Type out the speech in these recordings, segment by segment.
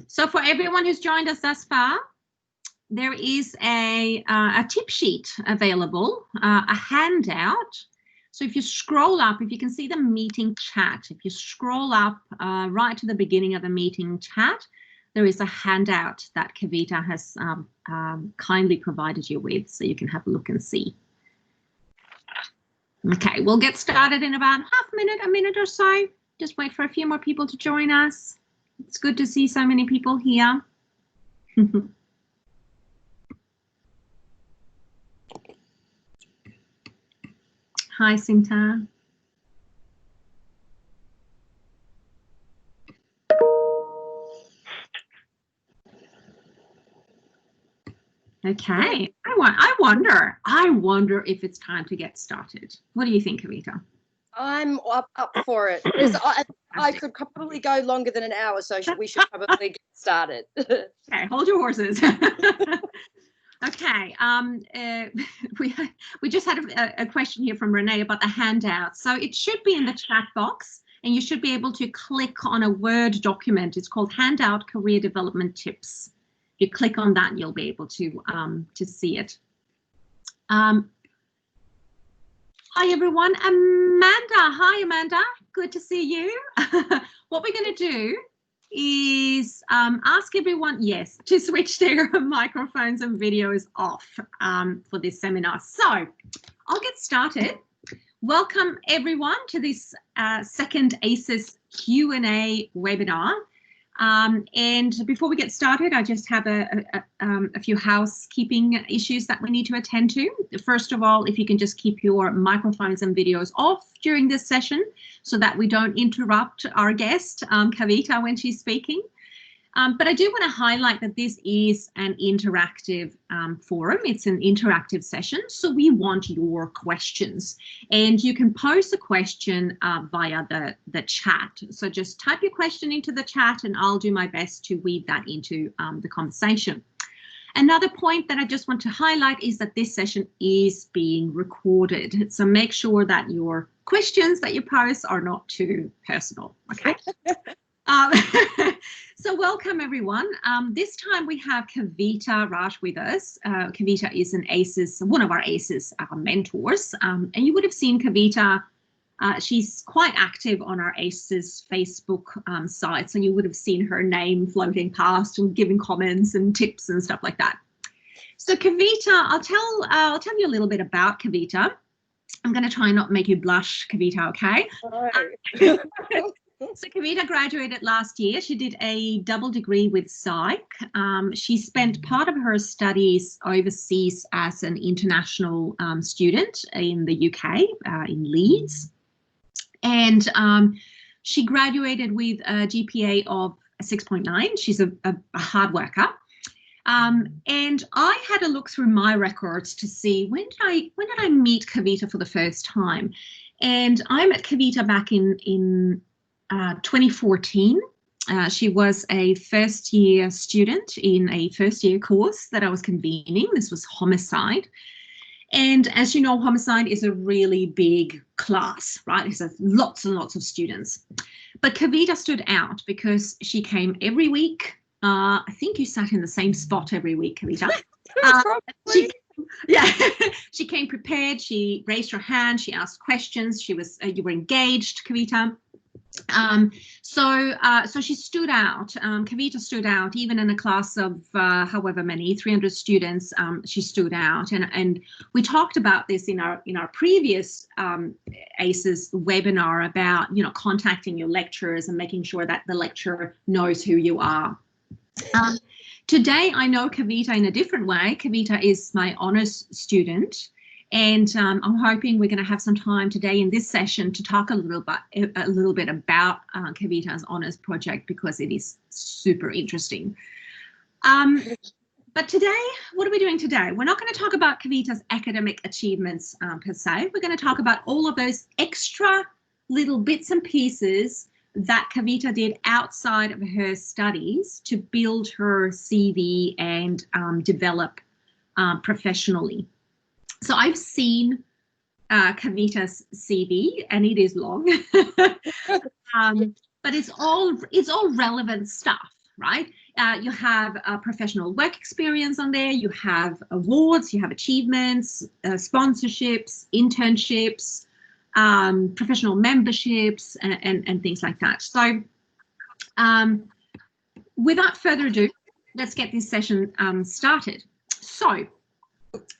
So for everyone who's joined us thus far, there is a tip sheet available, a handout. So if you scroll up, if you can see the meeting chat, if you scroll up right to the beginning of the meeting chat, there is a handout that Kavita has kindly provided you with, so you can have a look and see. Okay, we'll get started in about a minute or so. Just wait for a few more people to join us. It's good to see so many people here. Hi, Sinta. Okay, I wonder if it's time to get started. What do you think, Kavita? I'm up for it. I could probably go longer than an hour, so we should probably get started. Okay, hold your horses. Okay, we just had a question here from Renee about the handout. So it should be in the chat box, and you should be able to click on a Word document. It's called Handout Career Development Tips. If you click on that, you'll be able to see it. Hi everyone, Amanda. Hi Amanda, good to see you. What we're going to do is ask everyone, yes, to switch their microphones and videos off for this seminar. So I'll get started. Welcome everyone to this second ACES Q&A webinar. And before we get started, I just have a few housekeeping issues that we need to attend to. First of all, if you can just keep your microphones and videos off during this session so that we don't interrupt our guest, Kavita, when she's speaking. But I do want to highlight that this is an interactive forum. It's an interactive session, so we want your questions. And you can pose a question via the chat. So just type your question into the chat and I'll do my best to weave that into the conversation. Another point that I just want to highlight is that this session is being recorded. So make sure that your questions that you pose are not too personal, okay? So welcome everyone. This time we have Kavita Raj with us. Kavita is one of our ACES mentors, and you would have seen Kavita. She's quite active on our ACES Facebook site, so you would have seen her name floating past and giving comments and tips and stuff like that. So Kavita, I'll tell you a little bit about Kavita. I'm going to try and not make you blush, Kavita, okay? All right. So Kavita graduated last year. She did a double degree with psych. She spent part of her studies overseas as an international student in the UK, in Leeds. And she graduated with a GPA of 6.9. She's a hard worker. And I had a look through my records to see when did I meet Kavita for the first time. And I met Kavita back in 2014. She was a first-year student in a first-year course that I was convening. This was homicide. And as you know, homicide is a really big class, right? It has lots and lots of students. But Kavita stood out because she came every week. I think you sat in the same spot every week, Kavita. She came prepared. She raised her hand. She asked questions. You were engaged, Kavita. So she stood out. Kavita stood out even in a class of however many, 300 students. She stood out, and we talked about this in our previous ACES webinar about contacting your lecturers and making sure that the lecturer knows who you are. Today I know Kavita in a different way. Kavita is my honours student. And I'm hoping we're going to have some time today in this session to talk a little bit about Kavita's honours project, because it is super interesting. But today, what are we doing today? We're not going to talk about Kavita's academic achievements per se. We're going to talk about all of those extra little bits and pieces that Kavita did outside of her studies to build her CV and develop professionally. So I've seen Kavita's CV, and it is long, but it's all relevant stuff, right? You have professional work experience on there. You have awards, you have achievements, sponsorships, internships, professional memberships, and things like that. So without further ado, let's get this session started. So,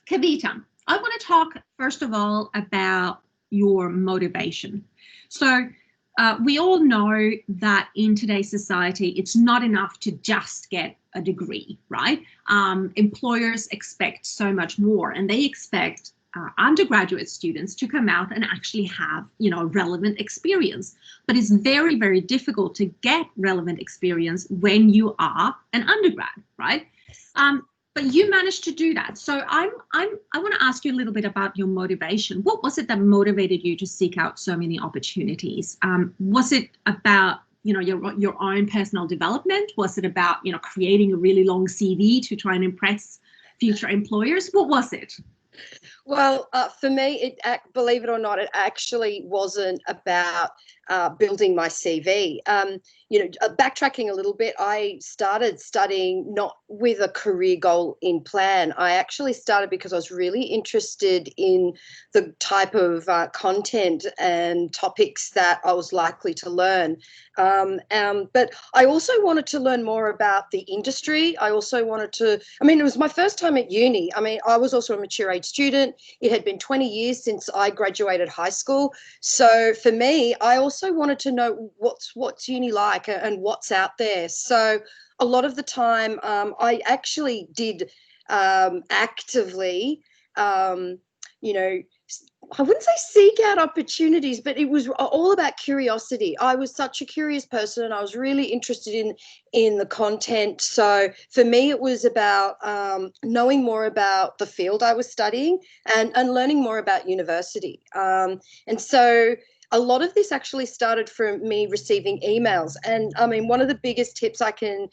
Kavita, I want to talk first of all about your motivation. So we all know that in today's society, it's not enough to just get a degree, right? Employers expect so much more, and they expect undergraduate students to come out and actually have, relevant experience. But it's very, very difficult to get relevant experience when you are an undergrad, right? But you managed to do that. So I want to ask you a little bit about your motivation. What was it that motivated you to seek out so many opportunities? Was it about, your own personal development? Was it about, creating a really long CV to try and impress future employers? What was it? Well, for me, believe it or not, it actually wasn't about building my CV. Backtracking a little bit, I started studying not with a career goal in plan. I actually started because I was really interested in the type of content and topics that I was likely to learn. But I also wanted to learn more about the industry. I also wanted to, it was my first time at uni. I was also a mature age student. It had been 20 years since I graduated high school. So for me, I also wanted to know what's uni like and what's out there. So a lot of the time, I actually did actively, I wouldn't say seek out opportunities, but it was all about curiosity. I was such a curious person, and I was really interested in the content. So for me, it was about knowing more about the field I was studying and learning more about university. And so a lot of this actually started from me receiving emails. And one of the biggest tips I can,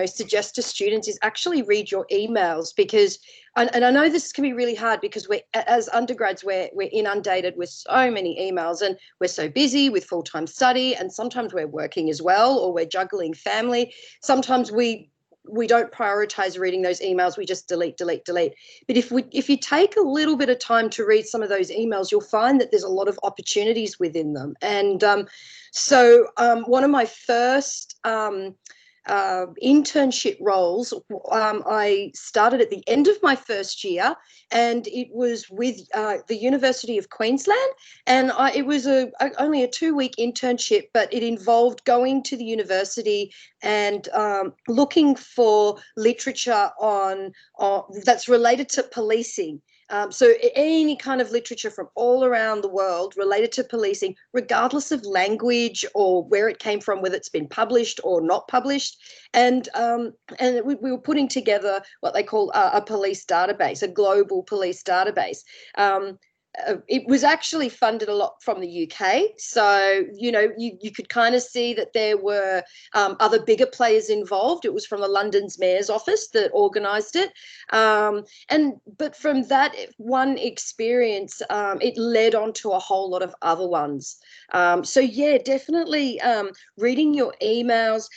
suggest to students is actually read your emails, because, and I know this can be really hard because as undergrads, we're inundated with so many emails, and we're so busy with full-time study, and sometimes we're working as well, or we're juggling family. Sometimes we don't prioritize reading those emails. We just delete. But if you take a little bit of time to read some of those emails, you'll find that there's a lot of opportunities within them. And so one of my first internship roles, I started at the end of my first year, and it was with the University of Queensland, and it was only a 2-week internship, but it involved going to the university and looking for literature on that's related to policing. So any kind of literature from all around the world related to policing, regardless of language or where it came from, whether it's been published or not published. And we were putting together what they call a police database, a global police database. It was actually funded a lot from the UK. So, you could kind of see that there were other bigger players involved. It was from the London's Mayor's office that organised it. But from that one experience, it led on to a whole lot of other ones. So, yeah, definitely reading your emails,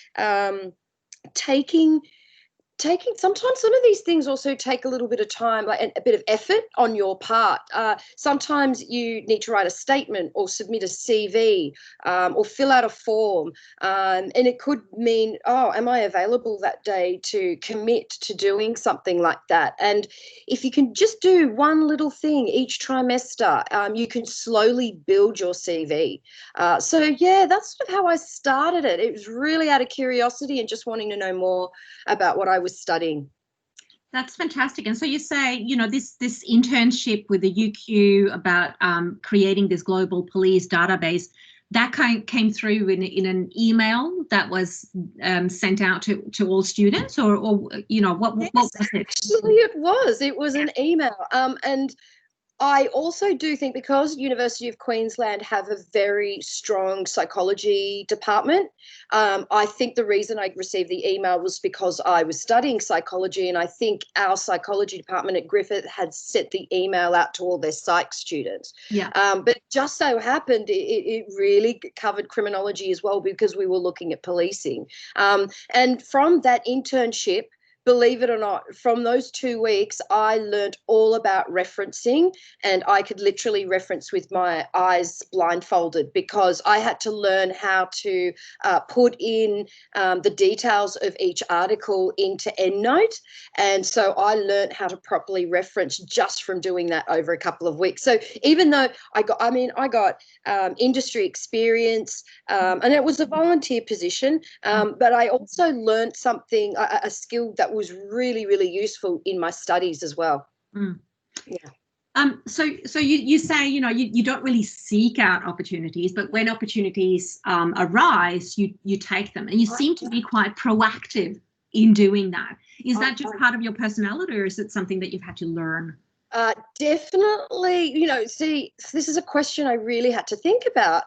taking sometimes some of these things also take a little bit of time, like a bit of effort on your part. Sometimes you need to write a statement or submit a CV or fill out a form. And it could mean, am I available that day to commit to doing something like that? And if you can just do one little thing each trimester, you can slowly build your CV. So, yeah, that's sort of how I started it. It was really out of curiosity and just wanting to know more about what I was studying. That's fantastic. And so you say, this internship with the UQ about creating this global police database, that came through in an email that was sent out to all students, or what was it? Actually, it was an email. And I also do think, because University of Queensland have a very strong psychology department, I think the reason I received the email was because I was studying psychology, and I think our psychology department at Griffith had sent the email out to all their psych students. Yeah. But just so happened it really covered criminology as well, because we were looking at policing. And from that internship, believe it or not, from those 2 weeks, I learned all about referencing, and I could literally reference with my eyes blindfolded, because I had to learn how to put in the details of each article into EndNote. And so I learned how to properly reference just from doing that over a couple of weeks. So even though I got industry experience, and it was a volunteer position, but I also learned something, a skill that was really, really useful in my studies as well. Yeah. So you say, you don't really seek out opportunities, but when opportunities arise, you take them, and you seem to be quite proactive in doing that. Is that just part of your personality, or is it something that you've had to learn? Definitely. See, this is a question I really had to think about.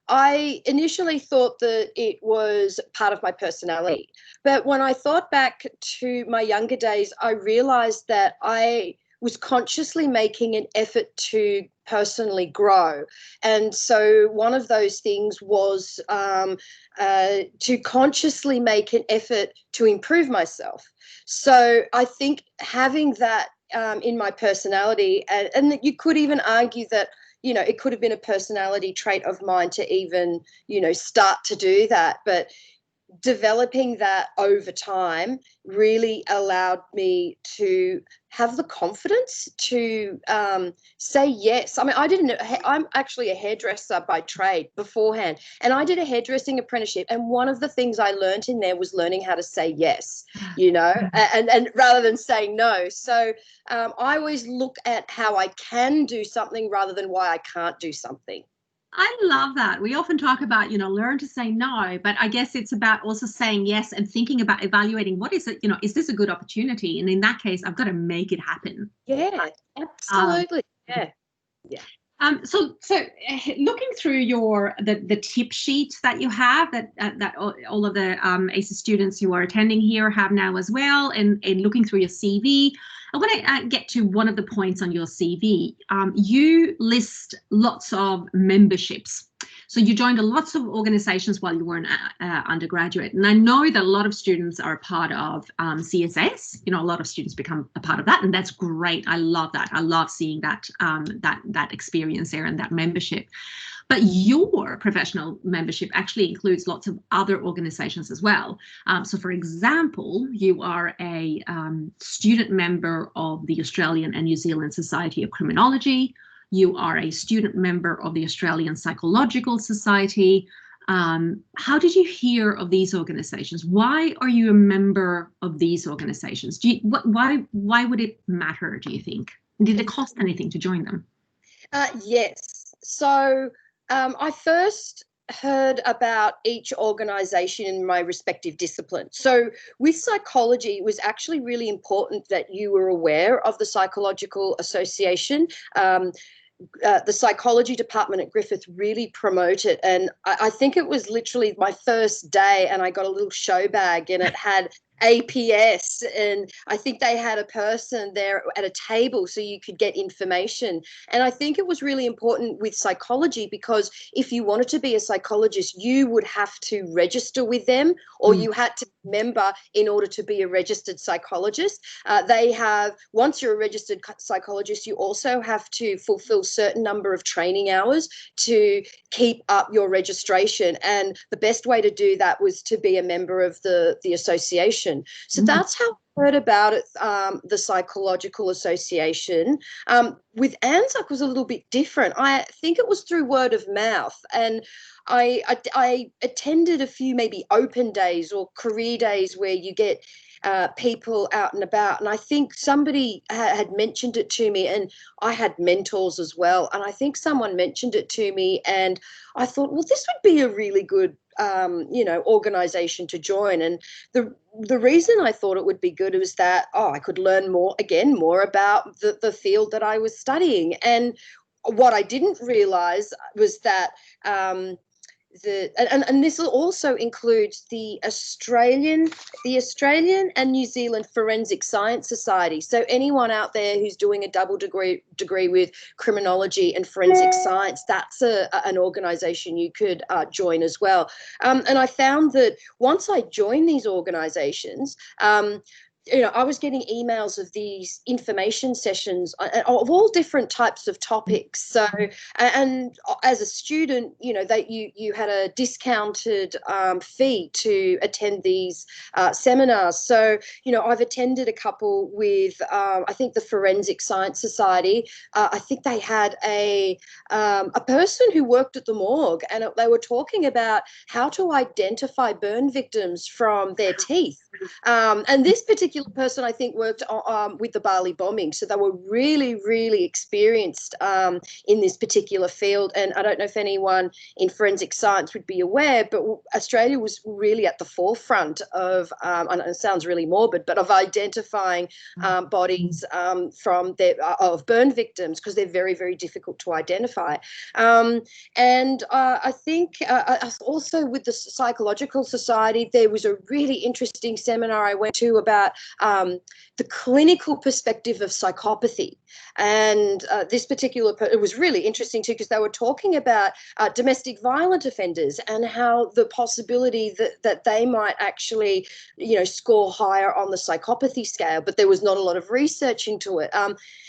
I initially thought that it was part of my personality, but when I thought back to my younger days, I realized that I was consciously making an effort to personally grow. And so one of those things was to consciously make an effort to improve myself. So I think having that in my personality, and you could even argue that it could have been a personality trait of mine to even, start to do that. But developing that over time really allowed me to have the confidence to say yes. I mean, I'm actually a hairdresser by trade beforehand, and I did a hairdressing apprenticeship. And one of the things I learned in there was learning how to say yes, and rather than saying no. So I always look at how I can do something rather than why I can't do something. I love that. We often talk about, learn to say no, but I guess it's about also saying yes and thinking about evaluating what is it, is this a good opportunity? And in that case, I've got to make it happen. Yeah, absolutely. Yeah. So looking through the tip sheets that you have, that all of the ACES students who are attending here have now as well, and looking through your CV, I want to get to one of the points on your CV. You list lots of memberships. So you joined lots of organizations while you were an undergraduate. And I know that a lot of students are a part of CSS. A lot of students become a part of that, and that's great. I love that. I love seeing that that experience there and that membership. But your professional membership actually includes lots of other organizations as well. So for example, you are a student member of the Australian and New Zealand Society of Criminology. You are a student member of the Australian Psychological Society. How did you hear of these organizations? Why are you a member of these organizations? Why would it matter, do you think? Did it cost anything to join them? Yes. So I first heard about each organisation in my respective discipline. So with psychology, it was actually really important that you were aware of the Psychological Association. The psychology department at Griffith really promote it, and I think it was literally my first day, and I got a little show bag, and it had APS, and I think they had a person there at a table so you could get information. And I think it was really important with psychology, because if you wanted to be a psychologist, you would have to register with them, or you had to be a member in order to be a registered psychologist. Once you're a registered psychologist, you also have to fulfill certain number of training hours to keep up your registration. And the best way to do that was to be a member of the association. So that's how I heard about it, the Psychological Association. With ANZAC was a little bit different. I think it was through word of mouth, and I attended a few maybe open days or career days where you get people out and about, and I think somebody had mentioned it to me, and I had mentors as well, and I think someone mentioned it to me, and I thought, well, this would be a really good organization to join. And the reason I thought it would be good was that, I could learn more about the field that I was studying. And what I didn't realize was that and this also includes the Australian and New Zealand Forensic Science Society. So anyone out there who's doing a double degree with criminology and forensic science, that's an organisation you could join as well. And I found that once I joined these organisations, I was getting emails of these information sessions of all different types of topics. So, and as a student, that you had a discounted fee to attend these seminars. So, I've attended a couple with, I think, the Forensic Science Society. I think they had a person who worked at the morgue, and they were talking about how to identify burn victims from their teeth. And this particular person, I think, worked with the Bali bombing. So they were really, really experienced in this particular field. And I don't know if anyone in forensic science would be aware, but Australia was really at the forefront of, and it sounds really morbid, but of identifying bodies of burn victims, because they're very, very difficult to identify. And I think also with the Psychological Society, there was a really interesting seminar I went to about the clinical perspective of psychopathy. And this particular, it was really interesting too, because they were talking about domestic violent offenders and how the possibility that they might actually, score higher on the psychopathy scale, but there was not a lot of research into it.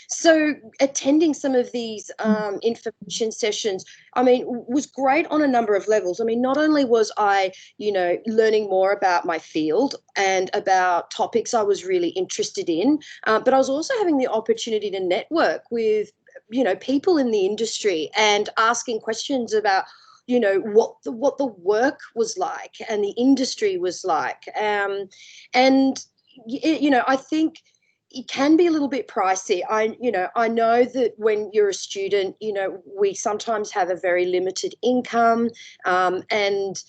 So attending some of these information sessions, was great on a number of levels. Not only was I, learning more about my field and about topics I was really interested in, but I was also having the opportunity to network with, people in the industry and asking questions about, what the work was like and the industry was like. And, I think it can be a little bit pricey. I know that when you're a student, we sometimes have a very limited income, and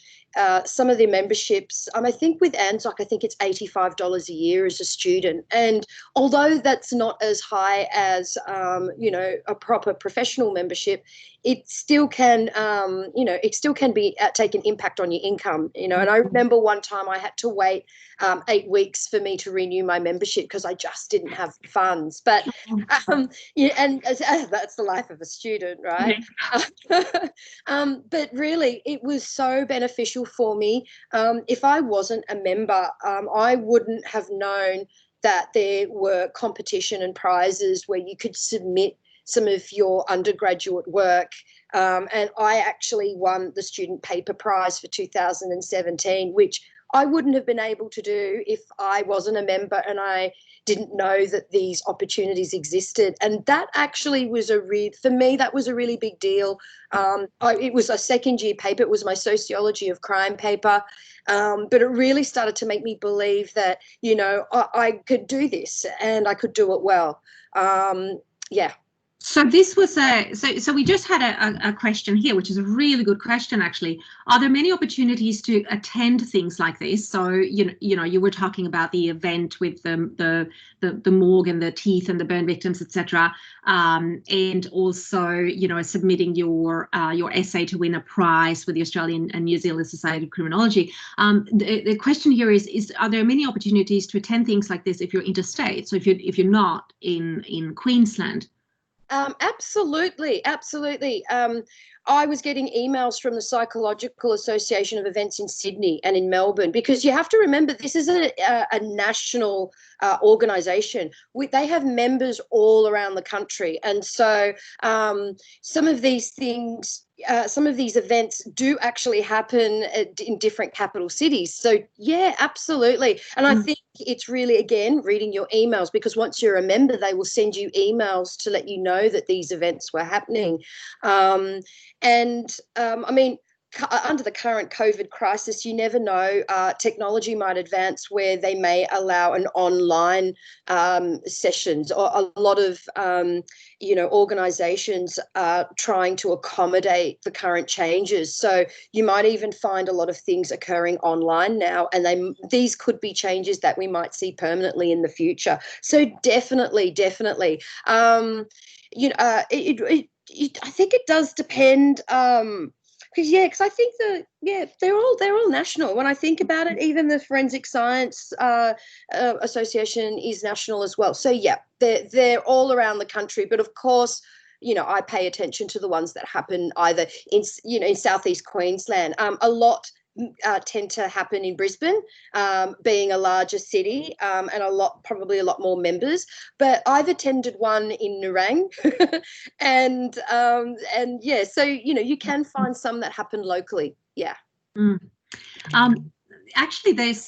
some of the memberships, I think with ANZAC, I think it's $85 a year as a student. And although that's not as high as, a proper professional membership, it still can, take an impact on your income, And I remember one time I had to wait 8 weeks for me to renew my membership because I just didn't have funds. But and that's the life of a student, right? But really, it was so beneficial for me. If I wasn't a member, I wouldn't have known that there were competition and prizes where you could submit some of your undergraduate work. And I actually won the Student Paper Prize for 2017, which I wouldn't have been able to do if I wasn't a member and I didn't know that these opportunities existed. And that actually was for me, that was a really big deal. It was a second year paper. It was my sociology of crime paper. But it really started to make me believe that, I could do this and I could do it well. Yeah. So this was so we just had a question here, which is a really good question, actually. Are there many opportunities to attend things like this? So, you were talking about the event with the morgue and the teeth and the burn victims, etc. And also, submitting your essay to win a prize with the Australian and New Zealand Society of Criminology. The question here is are there many opportunities to attend things like this if you're interstate? So if you're not in Queensland? Absolutely. I was getting emails from the Psychological Association of Events in Sydney and in Melbourne, because you have to remember this is a national organisation. They have members all around the country, and so some of these things, some of these events do actually happen in different capital cities. So yeah, absolutely. And I think it's really, again, reading your emails, because once you're a member, they will send you emails to let you know that these events were happening. under the current COVID crisis, you never know, technology might advance where they may allow an online sessions, or a lot of, organizations are trying to accommodate the current changes. So you might even find a lot of things occurring online now, and these could be changes that we might see permanently in the future. So definitely. I think it does depend. Because I think they're all national. When I think about it, even the Forensic Science Association is national as well. So yeah, they're all around the country. But of course, I pay attention to the ones that happen either in Southeast Queensland. A lot tend to happen in Brisbane, being a larger city, and probably a lot more members. But I've attended one in Nerang, and yeah, so you can find some that happen locally. Yeah. Actually, there's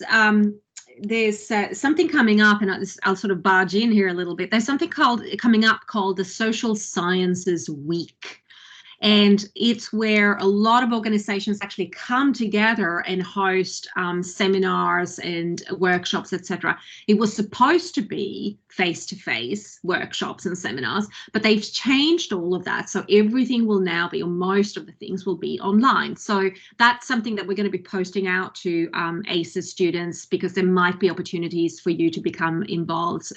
something coming up, and I'll sort of barge in here a little bit. There's something coming up called the Social Sciences Week. And it's where a lot of organizations actually come together and host seminars and workshops, etc. It was supposed to be face-to-face workshops and seminars, but they've changed all of that. So everything will now be, or most of the things will be online. So that's something that we're going to be posting out to ACES students, because there might be opportunities for you to become involved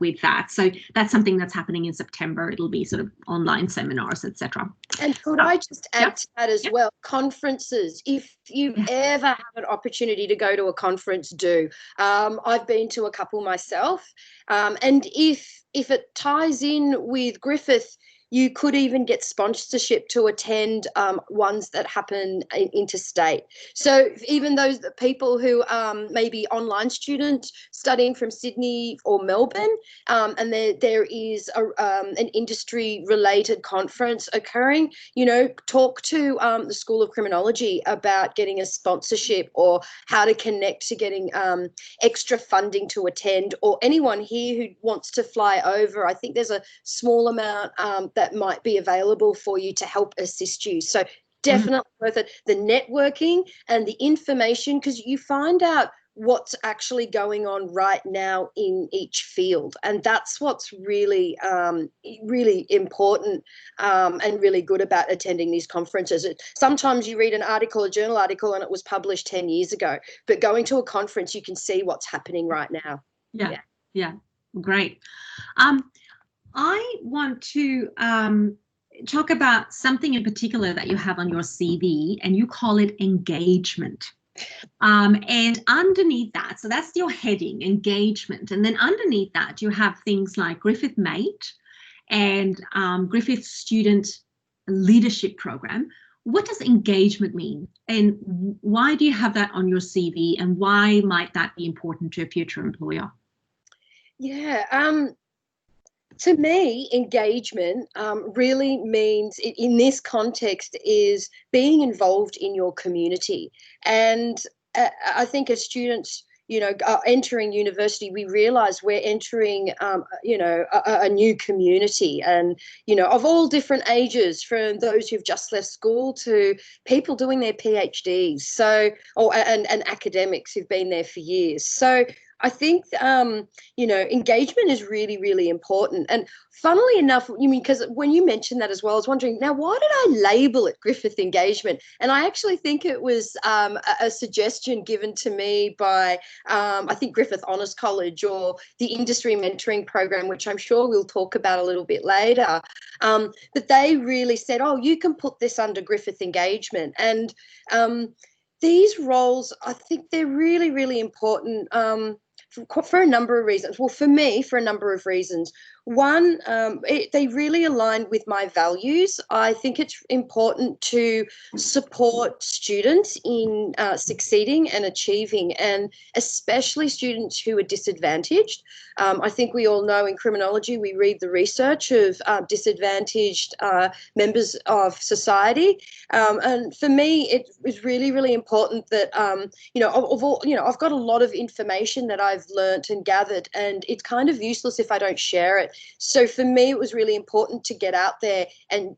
with that. So that's something that's happening in September. It'll be sort of online seminars, etc. And could I just add to that as well? Conferences. If you ever have an opportunity to go to a conference, do. I've been to a couple myself. And if it ties in with Griffith, you could even get sponsorship to attend ones that happen interstate. So even those people who may be online students studying from Sydney or Melbourne, and there is an industry-related conference occurring, talk to the School of Criminology about getting a sponsorship, or how to connect to getting extra funding to attend, or anyone here who wants to fly over. I think there's a small amount that might be available for you to help assist you. So definitely worth it. The networking and the information, because you find out what's actually going on right now in each field. And that's what's really, really important and really good about attending these conferences. Sometimes you read an article, a journal article, and it was published 10 years ago. But going to a conference, you can see what's happening right now. Yeah. Great. I want to talk about something in particular that you have on your CV, and you call it engagement. And underneath that, so that's your heading, engagement. And then underneath that, you have things like Griffith Mate and Griffith Student Leadership Program. What does engagement mean? And why do you have that on your CV? And why might that be important to a future employer? Yeah. To me, engagement really means, in this context, is being involved in your community. And I think as students, entering university, we realize we're entering, a new community, and, of all different ages, from those who've just left school to people doing their PhDs, and academics who've been there for years. So I think, engagement is really, really important. And funnily enough, because when you mentioned that as well, I was wondering, now, why did I label it Griffith Engagement? And I actually think it was a suggestion given to me by, I think, Griffith Honours College, or the Industry Mentoring Program, which I'm sure we'll talk about a little bit later. But they really said, oh, you can put this under Griffith Engagement. And these roles, I think they're really, really important for a number of reasons. Well, for me, for a number of reasons. One, they really align with my values. I think it's important to support students in succeeding and achieving, and especially students who are disadvantaged. I think we all know in criminology, we read the research of disadvantaged members of society. And for me, it was really, really important that, I've got a lot of information that I've learnt and gathered, and it's kind of useless if I don't share it. So for me, it was really important to get out there and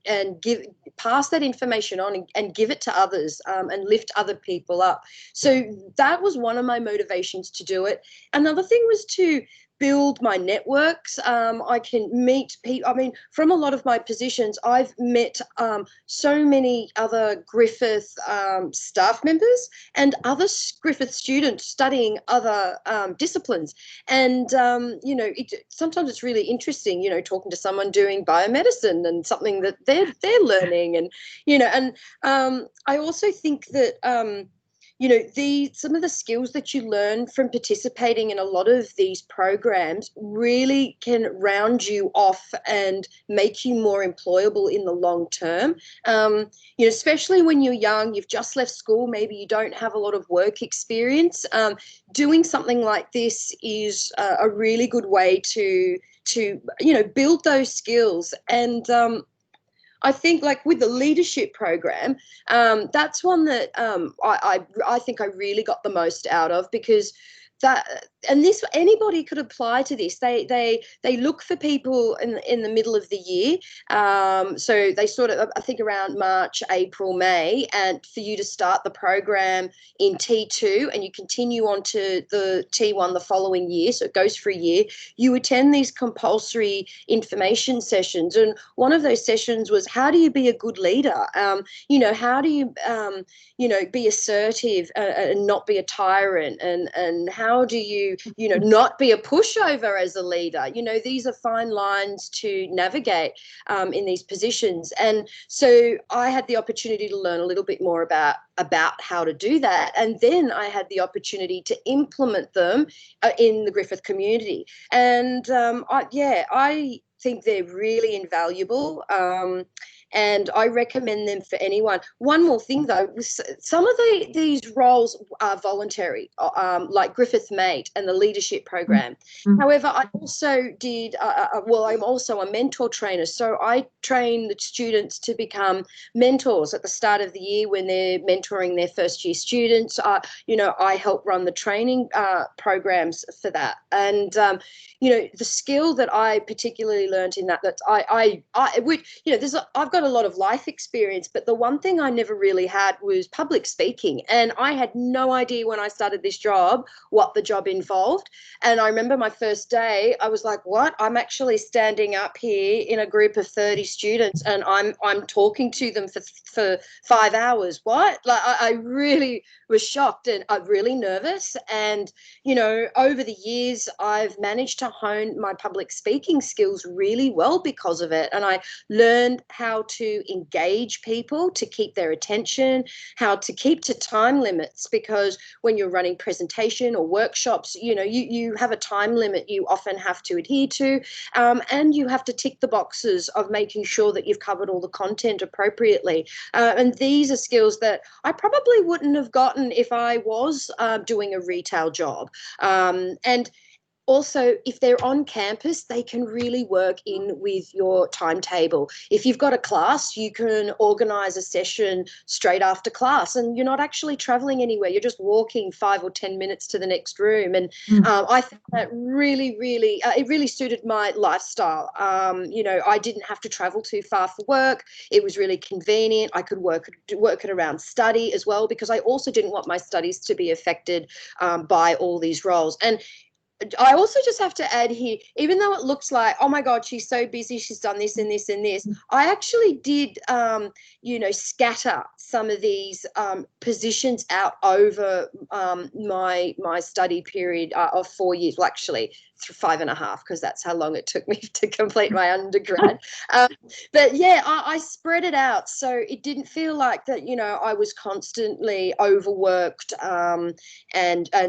pass that information on and give it to others, and lift other people up. So that was one of my motivations to do it. Another thing was to build my networks. I can meet people. I mean, from a lot of my positions, I've met so many other Griffith staff members and other Griffith students studying other disciplines. And, sometimes it's really interesting, talking to someone doing biomedicine and something that they're learning. And, I also think that, some of the skills that you learn from participating in a lot of these programs really can round you off and make you more employable in the long term. Especially when you're young, you've just left school, maybe you don't have a lot of work experience. Doing something like this is a really good way to build those skills. And I think, like with the leadership program, that's one that I think I really got the most out of, because anybody could apply to this. They look for people in the middle of the year. So they sort of, I think, around March, April, May, and for you to start the program in T2 and you continue on to the T1 the following year. So it goes for a year. You attend these compulsory information sessions, and one of those sessions was, how do you be a good leader? How do you be assertive and not be a tyrant, and how do you not be a pushover as a leader? These are fine lines to navigate in these positions. And so I had the opportunity to learn a little bit more about how to do that. And then I had the opportunity to implement them in the Griffith community. And I think they're really invaluable. And I recommend them for anyone. One more thing, though, some of these roles are voluntary, like Griffith Mate and the leadership program. Mm-hmm. However, I also did, I'm also a mentor trainer. So I train the students to become mentors at the start of the year when they're mentoring their first year students. I help run the training programs for that. And, the skill that I particularly learned in that I've got a lot of life experience, but the one thing I never really had was public speaking. And I had no idea when I started this job what the job involved. And I remember my first day, I was like, what? I'm actually standing up here in a group of 30 students and I'm talking to them for 5 hours. What? Like, I really was shocked and really nervous. And, over the years, I've managed to hone my public speaking skills really well because of it. And I learned how to engage people, to keep their attention, how to keep to time limits, because when you're running presentation or workshops, you have a time limit you often have to adhere to, and you have to tick the boxes of making sure that you've covered all the content appropriately. And these are skills that I probably wouldn't have gotten if I was doing a retail job. And also, if they're on campus, they can really work in with your timetable. If you've got a class, you can organise a session straight after class, and you're not actually travelling anywhere. You're just walking 5 or 10 minutes to the next room. And I think that really, really, it really suited my lifestyle. I didn't have to travel too far for work. It was really convenient. I could work it around study as well, because I also didn't want my studies to be affected by all these roles. And I also just have to add here, even though it looks like, oh my God, she's so busy, she's done this and this and this, I actually did, scatter some of these positions out over my study period of 4 years. Well, actually, 5.5, because that's how long it took me to complete my undergrad. But yeah, I spread it out, so it didn't feel like that. I was constantly overworked and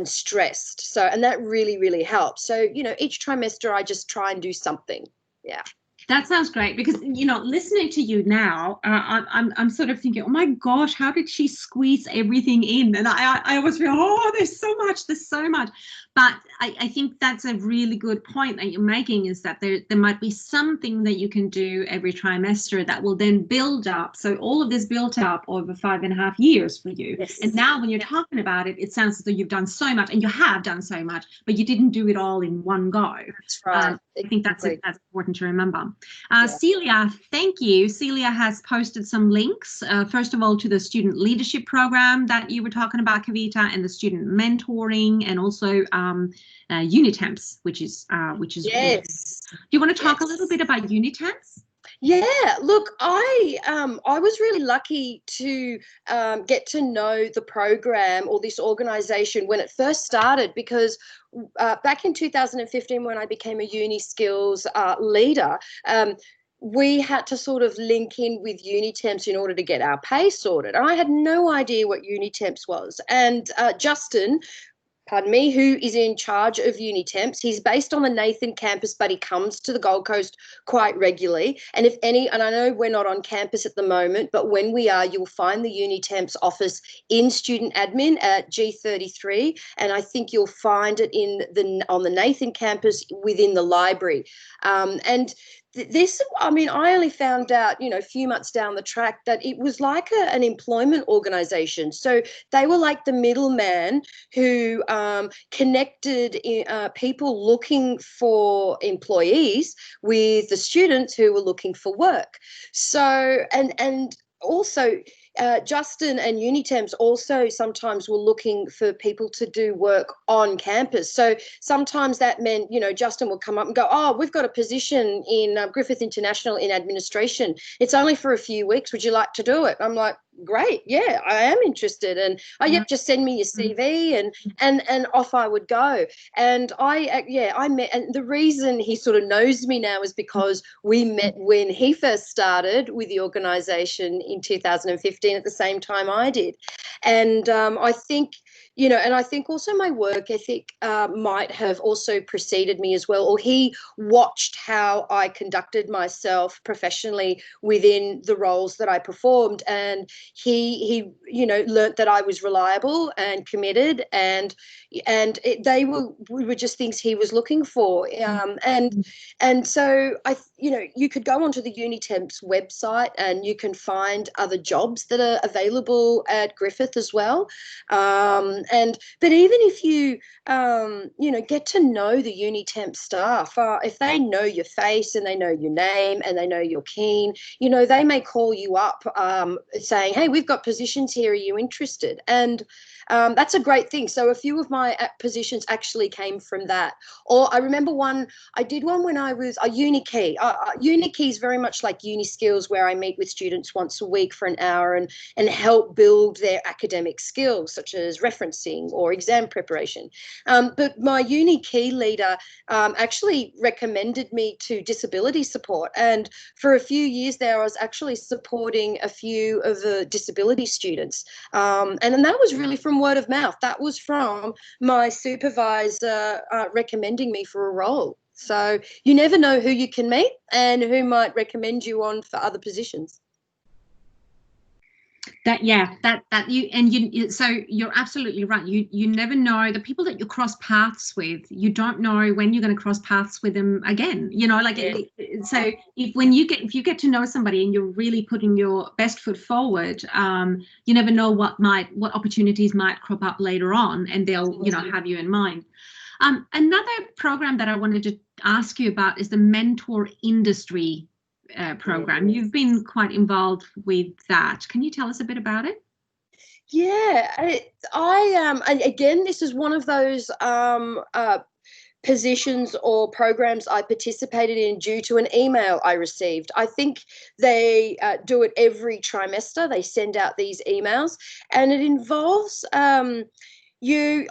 stressed. So, and that really, really helps. So, each trimester I just try and do something. Yeah. That sounds great, because listening to you now, I'm sort of thinking, oh my gosh, how did she squeeze everything in? And I always feel, oh, there's so much. But I think that's a really good point that you're making, is that there might be something that you can do every trimester that will then build up. So all of this built up over 5.5 years for you. Yes. And now when you're talking about it, it sounds as though you've done so much, and you have done so much, but you didn't do it all in one go. That's right. I think that's important to remember. Yeah. Celia, thank you. Celia has posted some links, first of all, to the student leadership program that you were talking about, Kavita, and the student mentoring, and also Unitemps, which is yes. Do you want to talk a little bit about Unitemps? Yeah, look, I was really lucky to get to know the program or this organisation when it first started, because back in 2015, when I became a uni skills leader, we had to sort of link in with Unitemps in order to get our pay sorted. And I had no idea what Unitemps was. And Justin, pardon me, who is in charge of Unitemps. He's based on the Nathan campus, but he comes to the Gold Coast quite regularly. And and I know we're not on campus at the moment, but when we are, you'll find the Unitemps office in student admin at G33. And I think you'll find it on the Nathan campus within the library. And this, I mean, I only found out, a few months down the track that it was like an employment organisation. So they were like the middleman who connected people looking for employees with the students who were looking for work. So, and also, Justin and Unitemps also sometimes were looking for people to do work on campus. So sometimes that meant, Justin would come up and go, oh, we've got a position in Griffith International in administration. It's only for a few weeks. Would you like to do it? I'm like, great, yeah, I am interested. And yep, just send me your CV, and off I would go. And I met, and the reason he sort of knows me now is because we met when he first started with the organisation in 2015 at the same time I did. And I think, and I think also my work ethic might have also preceded me as well, or he watched how I conducted myself professionally within the roles that I performed, and he learnt that I was reliable and committed, and we were just things he was looking for, and so you could go onto the Unitemps website and you can find other jobs that are available at Griffith as well, but even if you get to know the Unitemps staff, if they know your face and they know your name and they know you're keen, they may call you up saying, hey, we've got positions here, are you interested? And that's a great thing. So a few of my positions actually came from that. Or I remember I did one when I was a UniKey. UniKey is very much like Uni Skills, where I meet with students once a week for an hour and help build their academic skills, such as referencing or exam preparation. But my UniKey leader actually recommended me to disability support. And for a few years there, I was actually supporting a few of the disability students. And that was really from word of mouth. That was from my supervisor recommending me for a role. So you never know who you can meet and who might recommend you on for other positions. So you're absolutely right. You never know the people that you cross paths with. You don't know when you're going to cross paths with them again. So if you get to know somebody and you're really putting your best foot forward, you never know what opportunities might crop up later on, and they'll have you in mind. Another program that I wanted to ask you about is the Mentor Industry program. You've been quite involved with that. Can you tell us a bit about it? Yeah, and again, this is one of those positions or programs I participated in due to an email I received. I think they do it every trimester. They send out these emails, and it involves you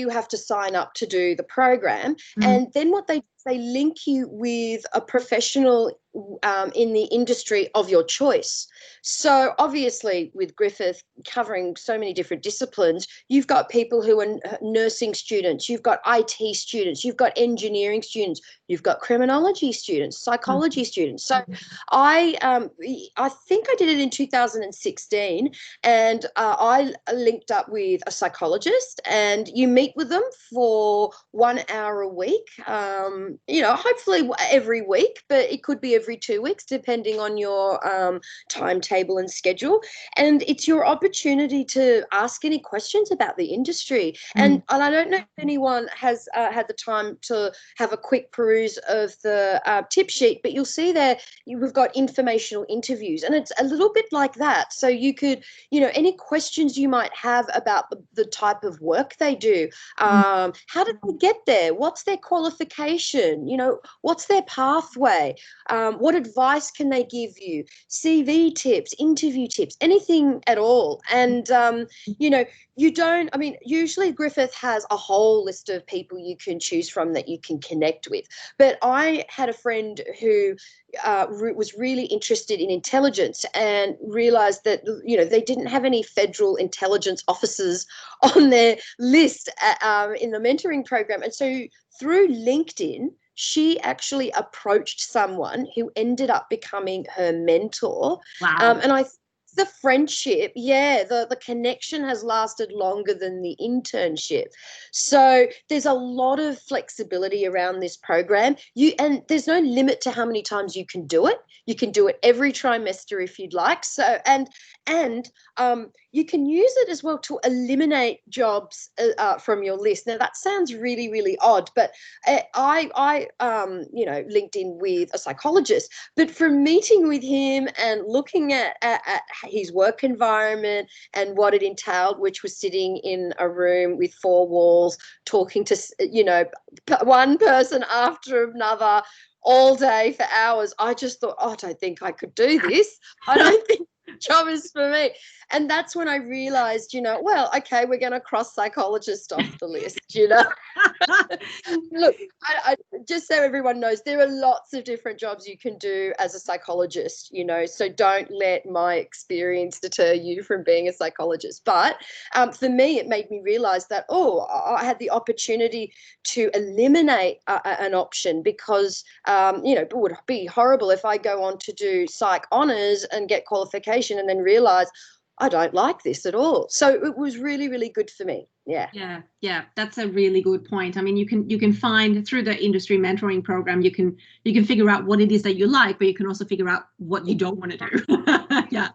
have to sign up to do the program, and then what they do they link you with a professional in the industry of your choice. So obviously with Griffith covering so many different disciplines, you've got people who are nursing students, you've got IT students, you've got engineering students, you've got criminology students, psychology students. So I think I did it in 2016, and I linked up with a psychologist, and you meet with them for 1 hour a week, hopefully every week, but it could be every 2 weeks depending on your timetable and schedule. And it's your opportunity to ask any questions about the industry. And I don't know if anyone has had the time to have a quick peruse of the tip sheet, but you'll see there we've got informational interviews, and it's a little bit like that. So you could, any questions you might have about the type of work they do, how did they get there, what's their qualification, what's their pathway, what advice can they give you, CV tips, interview tips, anything at all. And usually Griffith has a whole list of people you can choose from that you can connect with, but I had a friend who was really interested in intelligence and realized that they didn't have any federal intelligence officers on their list in the mentoring program. And so through LinkedIn, she actually approached someone who ended up becoming her mentor. Wow. And the friendship, the connection has lasted longer than the internship. So there's a lot of flexibility around this program. And there's no limit to how many times you can do it. You can do it every trimester if you'd like. So and you can use it as well to eliminate jobs from your list. Now that sounds really, really odd, but I linked in with a psychologist, but from meeting with him and looking at his work environment and what it entailed, which was sitting in a room with 4 walls, talking to, one person after another all day for hours, I just thought, I don't think I could do this. I don't think the job is for me. And that's when I realized, okay, we're going to cross psychologist off the list, Look, I just so everyone knows, there are lots of different jobs you can do as a psychologist, so don't let my experience deter you from being a psychologist. But for me, it made me realize that, I had the opportunity to eliminate an option because, it would be horrible if I go on to do psych honors and get qualification and then realize I don't like this at all. So it was really, really good for me. Yeah. Yeah. That's a really good point. I mean, you can find through the industry mentoring program, you can figure out what it is that you like, but you can also figure out what you don't want to do. Yeah.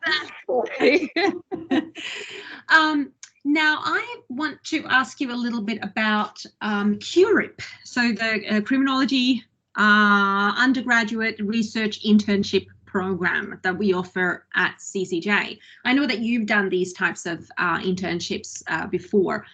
Now I want to ask you a little bit about CURIP, so the criminology undergraduate research internship program that we offer at CCJ. I know that you've done these types of internships before.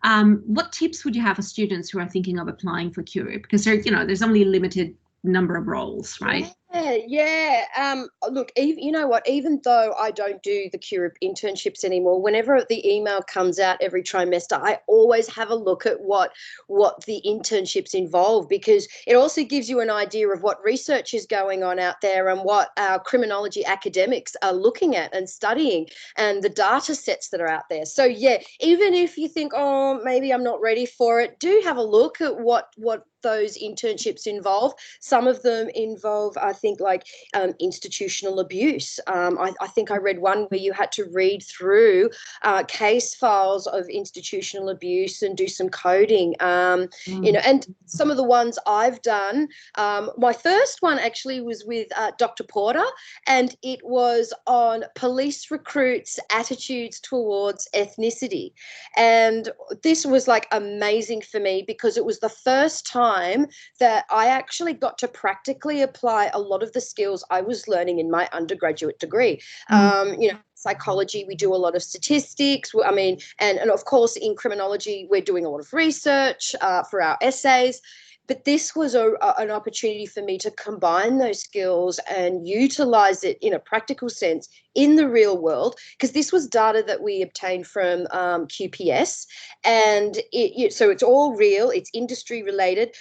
What tips would you have for students who are thinking of applying for CURIP? Because there's only a limited number of roles, right? Yeah. Look, you know what? Even though I don't do the CURIP internships anymore, whenever the email comes out every trimester, I always have a look at what the internships involve, because it also gives you an idea of what research is going on out there and what our criminology academics are looking at and studying and the data sets that are out there. So yeah, even if you think, maybe I'm not ready for it, do have a look at what those internships involve. Some of them involve, I think, like institutional abuse. I think I read one where you had to read through case files of institutional abuse and do some coding. And some of the ones I've done, my first one actually was with Dr. Porter, and it was on police recruits' attitudes towards ethnicity. And this was like amazing for me because it was the first time that I actually got to practically apply a lot of the skills I was learning in my undergraduate degree. Psychology, we do a lot of statistics. I mean, and of course in criminology, we're doing a lot of research for our essays. But this was an opportunity for me to combine those skills and utilize it in a practical sense in the real world, because this was data that we obtained from QPS, and so it's all real, it's industry related.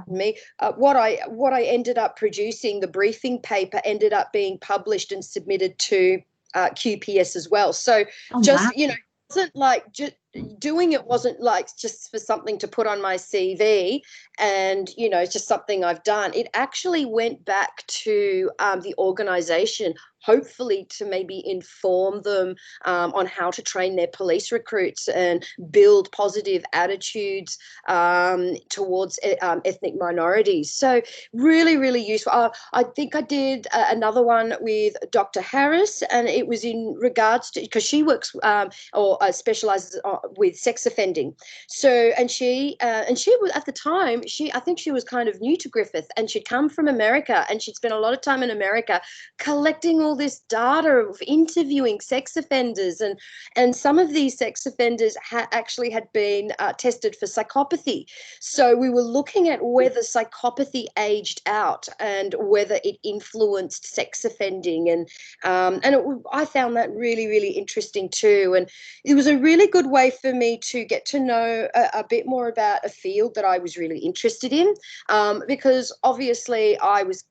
me, what I ended up producing, the briefing paper ended up being published and submitted to QPS as well. So just, wow. it wasn't like just doing it wasn't like just for something to put on my CV and, it's just something I've done. It actually went back to the organization, hopefully to maybe inform them on how to train their police recruits and build positive attitudes towards ethnic minorities. So really, really useful. I think I did another one with Dr. Harris, and it was in regards to, because she works or specializes with sex offending. So, and she was at the time, I think she was kind of new to Griffith, and she'd come from America, and she'd spent a lot of time in America collecting all this data of interviewing sex offenders, and some of these sex offenders actually had been tested for psychopathy. So we were looking at whether psychopathy aged out and whether it influenced sex offending, and I found that really, really interesting too. And it was a really good way for me to get to know a bit more about a field that I was really interested in, because obviously I was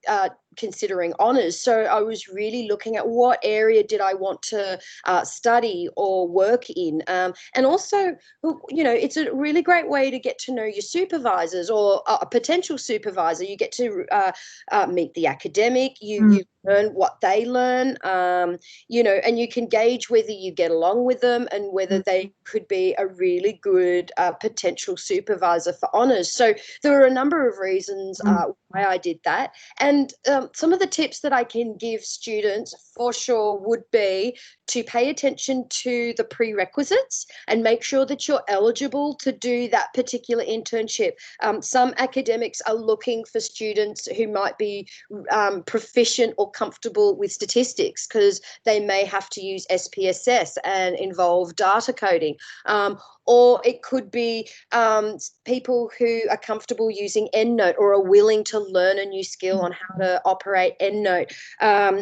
considering honours. So I was really looking at what area did I want to study or work in. And also, it's a really great way to get to know your supervisors or a potential supervisor. You get to meet the academic, you learn what they learn, and you can gauge whether you get along with them and whether they could be a really good potential supervisor for honours. So there were a number of reasons why I did that. And some of the tips that I can give students for sure would be to pay attention to the prerequisites and make sure that you're eligible to do that particular internship. Some academics are looking for students who might be proficient or comfortable with statistics, because they may have to use SPSS and involve data coding. Or it could be people who are comfortable using EndNote or are willing to learn a new skill on how to operate EndNote.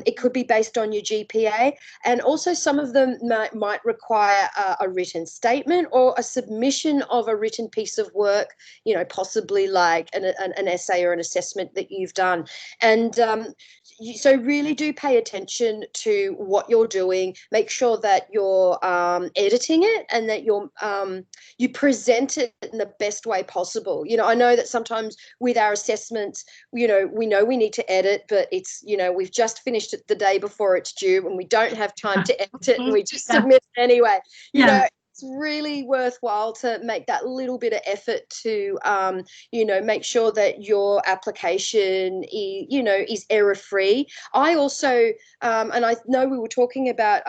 It could be based on your GPA, and also some of them might require a written statement or a submission of a written piece of work, possibly like an essay or an assessment that you've done. And so really do pay attention to what you're doing. Make sure that you're editing it and that you present it in the best way possible. I know that sometimes with our assessments, we know we need to edit, but it's, we've just finished it the day before it's due and we don't have time to edit it, and we just submit it anyway. It's really worthwhile to make that little bit of effort to, make sure that your application is error-free. I also, and I know we were talking about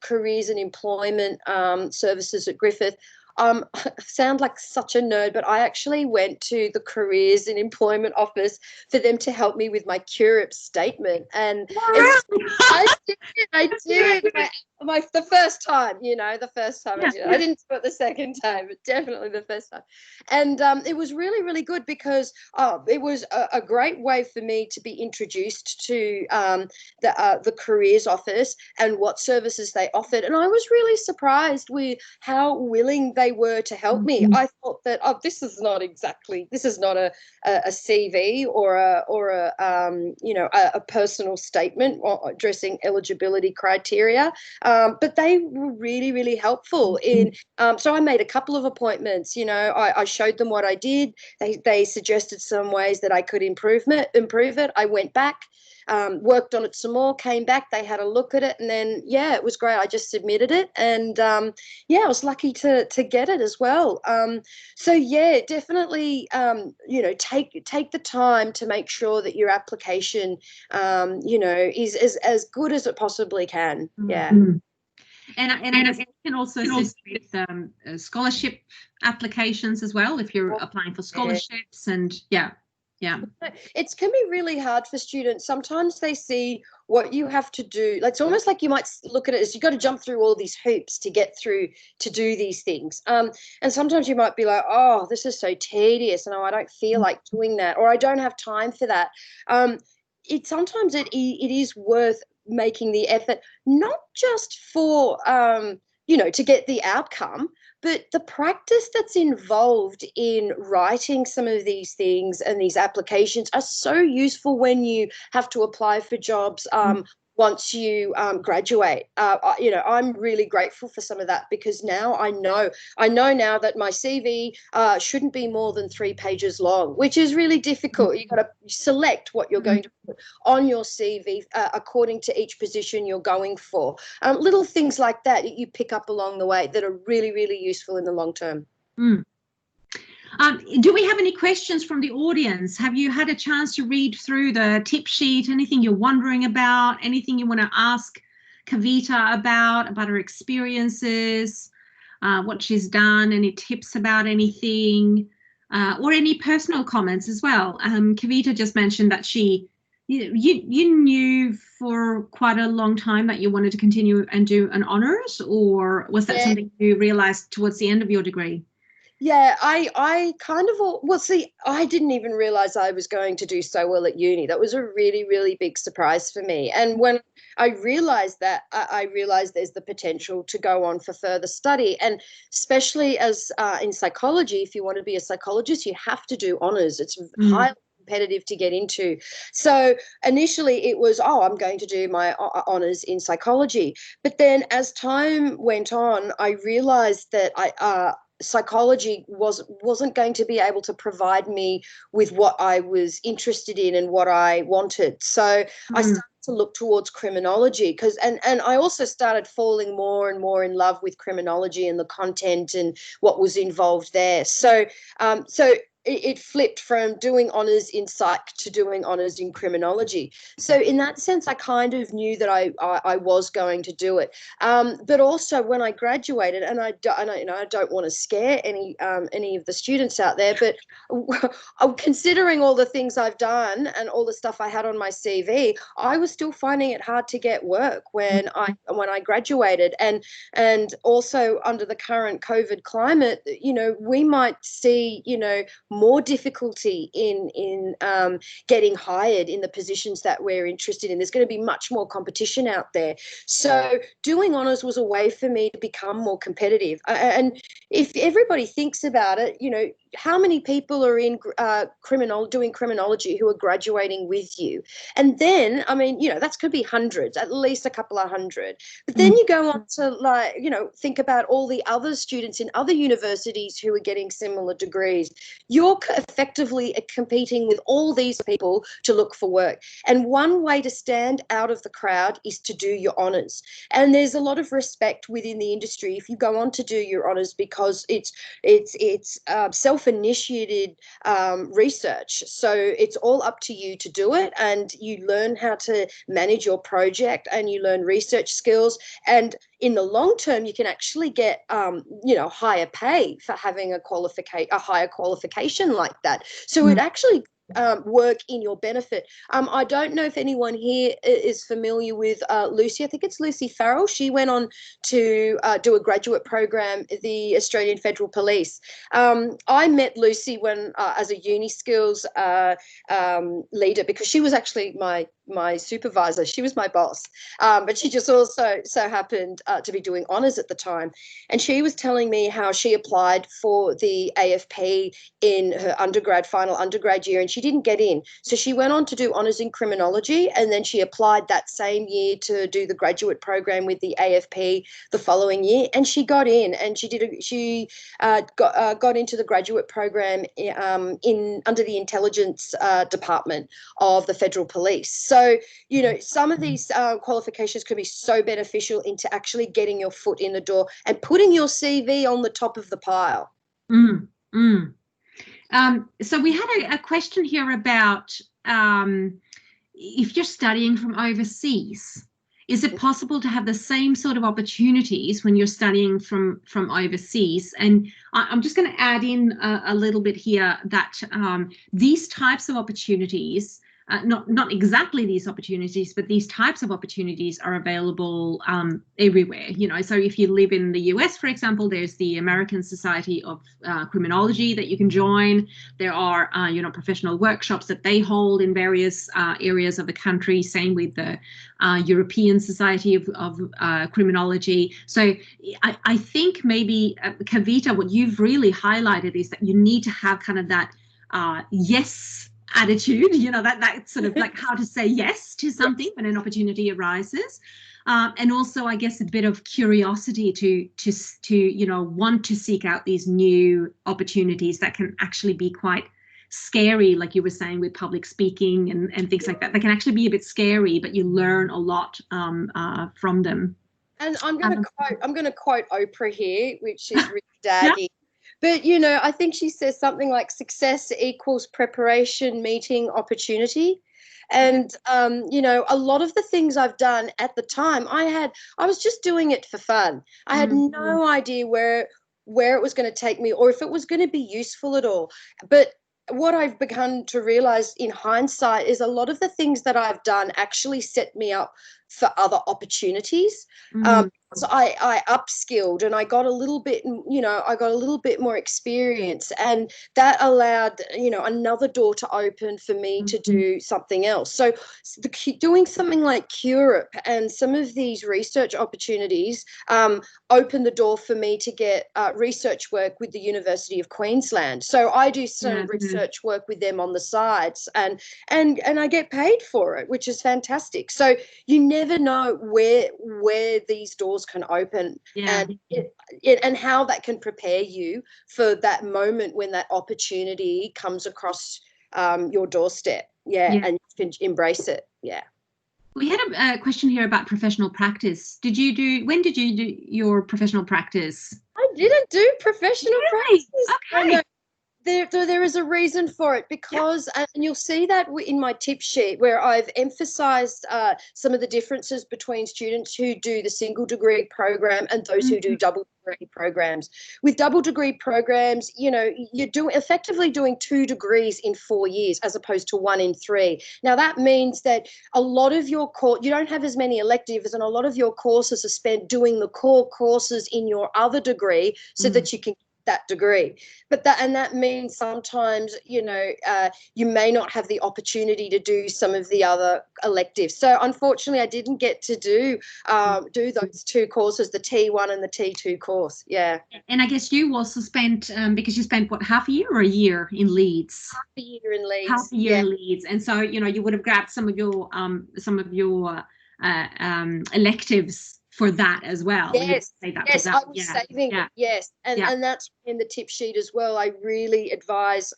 careers and employment services at Griffith. I sound like such a nerd, but I actually went to the careers and employment office for them to help me with my CURIP statement. And I did. The first time, the first time I did it. I didn't do it the second time, but definitely the first time. And it was really, really good, because it was a great way for me to be introduced to the careers office and what services they offered. And I was really surprised with how willing they were to help me. I thought that, this is not a CV or a personal statement addressing eligibility criteria. But they were really, really helpful in, so I made a couple of appointments. I showed them what I did. They suggested some ways that I could improve it. I went back, worked on it some more, came back, they had a look at it, and then, it was great. I just submitted it, and I was lucky to get it as well. So definitely, take the time to make sure that your application, is as good as it possibly can. And you can also assist with scholarship applications as well, if you're applying for scholarships. And it can be really hard for students. Sometimes they see what you have to do. It's almost like you might look at it as you've got to jump through all these hoops to get through to do these things. And sometimes you might be like, oh, this is so tedious, and I don't feel like doing that, or I don't have time for that. Sometimes it is worth making the effort, not just for to get the outcome, but the practice that's involved in writing some of these things and these applications are so useful when you have to apply for jobs once you graduate. I'm really grateful for some of that, because now I know now that my CV shouldn't be more than 3 pages long, which is really difficult. You've got to select what you're going to put on your CV according to each position you're going for. Little things like that you pick up along the way that are really, really useful in the long term. Do we have any questions from the audience? Have you had a chance to read through the tip sheet? Anything you're wondering about? Anything you want to ask Kavita about her experiences, what she's done, any tips about anything, or any personal comments as well? Kavita just mentioned that you knew for quite a long time that you wanted to continue and do an honours, or was that something you realised towards the end of your degree? Yeah, I kind of, well, see, I didn't even realize I was going to do so well at uni. That was a really, really big surprise for me. And when I realized that, I realized there's the potential to go on for further study. And especially as in psychology, if you want to be a psychologist, you have to do honors. It's highly competitive to get into. So initially it was, I'm going to do my honors in psychology. But then as time went on, I realized that psychology wasn't going to be able to provide me with what I was interested in and what I wanted. So I started to look towards criminology, because and I also started falling more and more in love with criminology and the content and what was involved there. So it flipped from doing honours in psych to doing honours in criminology. So in that sense, I kind of knew that I was going to do it. But also when I graduated, and I don't want to scare any of the students out there, but considering all the things I've done and all the stuff I had on my CV, I was still finding it hard to get work when I graduated, and also under the current COVID climate, we might see more difficulty in getting hired in the positions that we're interested in. There's going to be much more competition out there. So doing honours was a way for me to become more competitive. And if everybody thinks about it, how many people are in doing criminology who are graduating with you? And then, that's could be hundreds, at least a couple of hundred. But then you go on to think about all the other students in other universities who are getting similar degrees. You're effectively competing with all these people to look for work. And one way to stand out of the crowd is to do your honours. And there's a lot of respect within the industry if you go on to do your honours, because it's self-initiated research. So it's all up to you to do it, and you learn how to manage your project, and you learn research skills. And in the long term, you can actually get, higher pay for having a higher qualification like that. So it actually work in your benefit. I don't know if anyone here is familiar with Lucy. I think it's Lucy Farrell. She went on to do a graduate program at the Australian Federal Police. I met Lucy when as a uni skills leader, because she was actually my supervisor. She was my boss, but she just also so happened to be doing honours at the time. And she was telling me how she applied for the AFP in her final undergrad year, and she didn't get in. So she went on to do honours in criminology, and then she applied that same year to do the graduate program with the AFP the following year, and she got in, and she got into the graduate program under the intelligence department of the Federal Police. So, some of these qualifications could be so beneficial into actually getting your foot in the door and putting your CV on the top of the pile. So we had a question here about if you're studying from overseas, is it possible to have the same sort of opportunities when you're studying from overseas? And I'm just going to add in a little bit here that these types of opportunities not exactly these opportunities, but these types of opportunities are available everywhere. You know, so if you live in the US, for example, there's the American Society of Criminology that you can join. There are, you know, professional workshops that they hold in various areas of the country. Same with the European Society of Criminology. So I think maybe, Kavita, what you've really highlighted is that you need to have kind of that yes attitude, you know, that sort of like how to say yes to something when an opportunity arises, and also I guess a bit of curiosity to you know, want to seek out these new opportunities that can actually be quite scary, like you were saying with public speaking and things like that. They can actually be a bit scary, but you learn a lot from them. And I'm going to quote Oprah here, which is really daggy. But, you know, I think she says something like success equals preparation, meeting, opportunity. And, you know, a lot of the things I've done at the time, I was just doing it for fun. I had no idea where it was going to take me or if it was going to be useful at all. But what I've begun to realize in hindsight is a lot of the things that I've done actually set me up for other opportunities. So I upskilled and I got a little bit, you know, I got a little bit more experience, and that allowed, you know, another door to open for me to do something else. So doing something like Curep and some of these research opportunities opened the door for me to get research work with the University of Queensland. So I do some research work with them on the sides, and I get paid for it, which is fantastic. So you never know where these doors can open, and how that can prepare you for that moment when that opportunity comes across your doorstep. And you can embrace it. We had a question here about professional practice. When did you do your professional practice? I didn't do professional practice. Okay. There is a reason for it, because and you'll see that in my tip sheet where I've emphasized some of the differences between students who do the single degree program and those who do double degree programs. With double degree programs, you know, you're effectively doing 2 degrees in 4 years as opposed to 1 in 3. Now that means that a lot of your you don't have as many electives, and a lot of your courses are spent doing the core courses in your other degree so that you can that degree. But that means sometimes, you know, you may not have the opportunity to do some of the other electives. So unfortunately I didn't get to do those 2 courses, the T1 and the T2 course. And I guess you also spent because you spent what, half a year or a year in Leeds? Half a year in Leeds. Half a year in Leeds. And so, you know, you would have grabbed some of your electives for that as well. Yes, I was saving it. Yes, and that's in the tip sheet as well. I really advise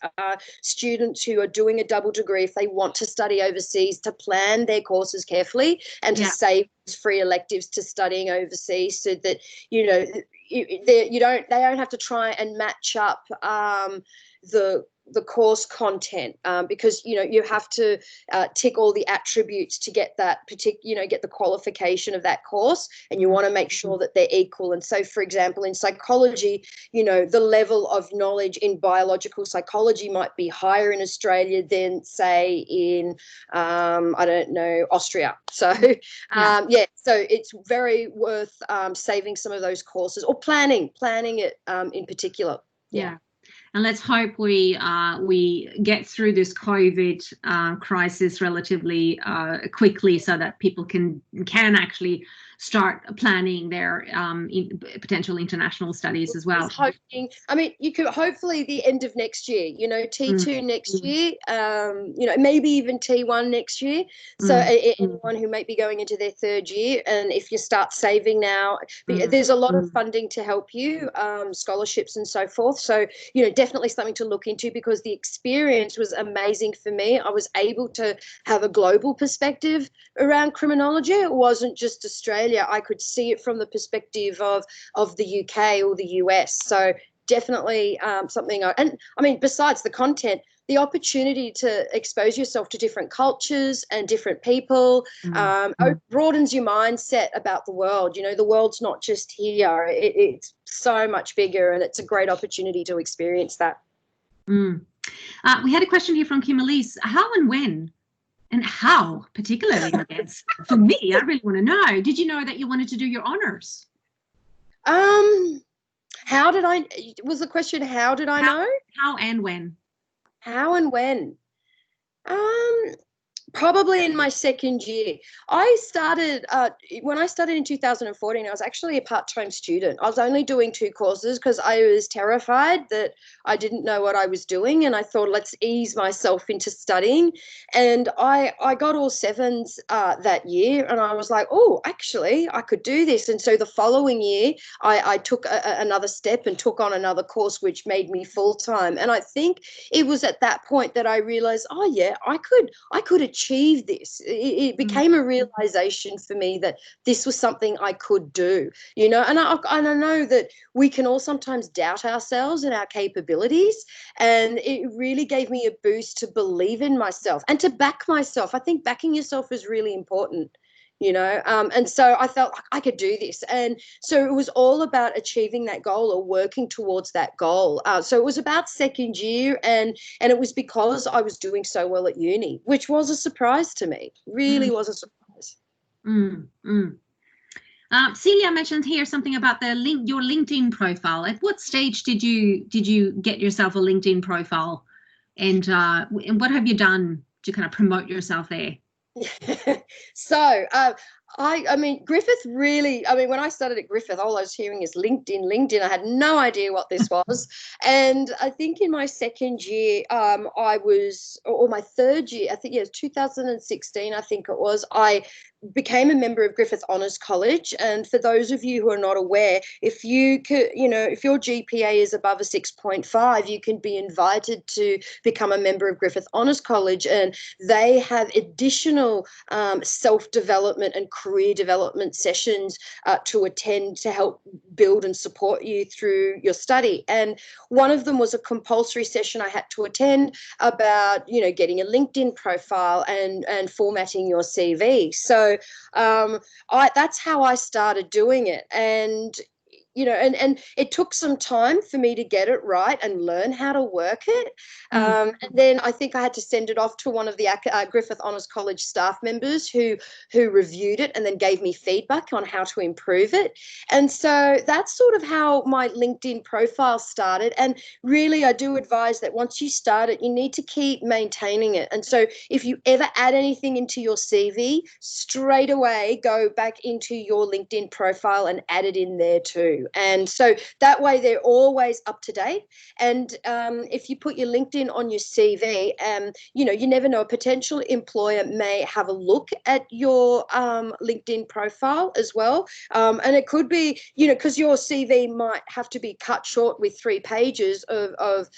students who are doing a double degree, if they want to study overseas, to plan their courses carefully and to save free electives to studying overseas, so that, you know, they don't have to try and match up the course content, because, you know, you have to tick all the attributes to get that get the qualification of that course, and you want to make sure that they're equal. And so, for example, in psychology, you know, the level of knowledge in biological psychology might be higher in Australia than, say, in I don't know, Austria. So so it's very worth saving some of those courses, or planning it in particular. And let's hope we get through this COVID crisis relatively quickly, so that people can actually start planning their potential international studies as well. I mean, you could hopefully the end of next year, you know, T2 next year, you know, maybe even T1 next year. So anyone who might be going into their 3rd year, and if you start saving now, there's a lot of funding to help you, scholarships and so forth. So, you know, definitely something to look into, because the experience was amazing for me. I was able to have a global perspective around criminology. It wasn't just Australia. I could see it from the perspective of the UK or the US. So definitely something. And I mean, besides the content, the opportunity to expose yourself to different cultures and different people broadens your mindset about the world. You know, the world's not just here. It's so much bigger, and it's a great opportunity to experience that. We had a question here from Kim Elise. How and when And how, particularly, I guess? For me, I really want to know. Did you know that you wanted to do your honours? How did I, was the question, how did I know? How and when? How and when? Probably in my second year. I started, when I started in 2014, I was actually a part-time student. I was only doing 2 courses because I was terrified that I didn't know what I was doing. And I thought, let's ease myself into studying. And I got all 7s that year. And I was like, oh, actually, I could do this. And so the following year, I took another step and took on another course, which made me full-time. And I think it was at that point that I realized, oh, yeah, I could achieve this. It became a realization for me that this was something I could do, you know, and I know that we can all sometimes doubt ourselves and our capabilities, and it really gave me a boost to believe in myself and to back myself. I think backing yourself is really important, you know, and so I felt like I could do this. And so it was all about achieving that goal or working towards that goal. So it was about second year, and it was because I was doing so well at uni, which was a surprise to me, really was a surprise. Celia mentioned here something about your LinkedIn profile. At what stage did you get yourself a LinkedIn profile, and what have you done to kind of promote yourself there? So I mean, Griffith really, I mean, when I started at Griffith, all I was hearing is LinkedIn. I had no idea what this was. And I think in my second year, or my third year, I think, yeah, 2016, I think it was, I became a member of Griffith Honours College. And for those of you who are not aware, if you could, you know, if your GPA is above a 6.5, you can be invited to become a member of Griffith Honours College, and they have additional self-development and career development sessions to attend to help build and support you through your study. And one of them was a compulsory session I had to attend about, you know, getting a LinkedIn profile and formatting your CV. So that's how I started doing it. And you know, and it took some time for me to get it right and learn how to work it. And then I think I had to send it off to one of the Griffith Honours College staff members who reviewed it and then gave me feedback on how to improve it. And so that's sort of how my LinkedIn profile started. And really, I do advise that once you start it, you need to keep maintaining it. And so if you ever add anything into your CV, straight away go back into your LinkedIn profile and add it in there too. And so that way they're always up to date. And if you put your LinkedIn on your CV, you know, you never know, a potential employer may have a look at your LinkedIn profile as well. And it could be, you know, because your CV might have to be cut short with 3 pages of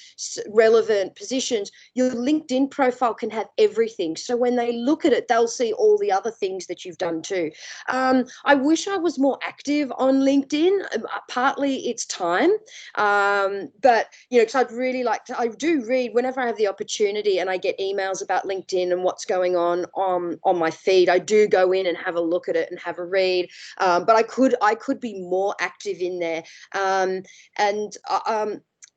relevant positions. Your LinkedIn profile can have everything. So when they look at it, they'll see all the other things that you've done too. I wish I was more active on LinkedIn. Partly it's time, but you know, because I'd really like to, I do read whenever I have the opportunity, and I get emails about LinkedIn and what's going on my feed. I do go in and have a look at it and have a read, but I could be more active in there. I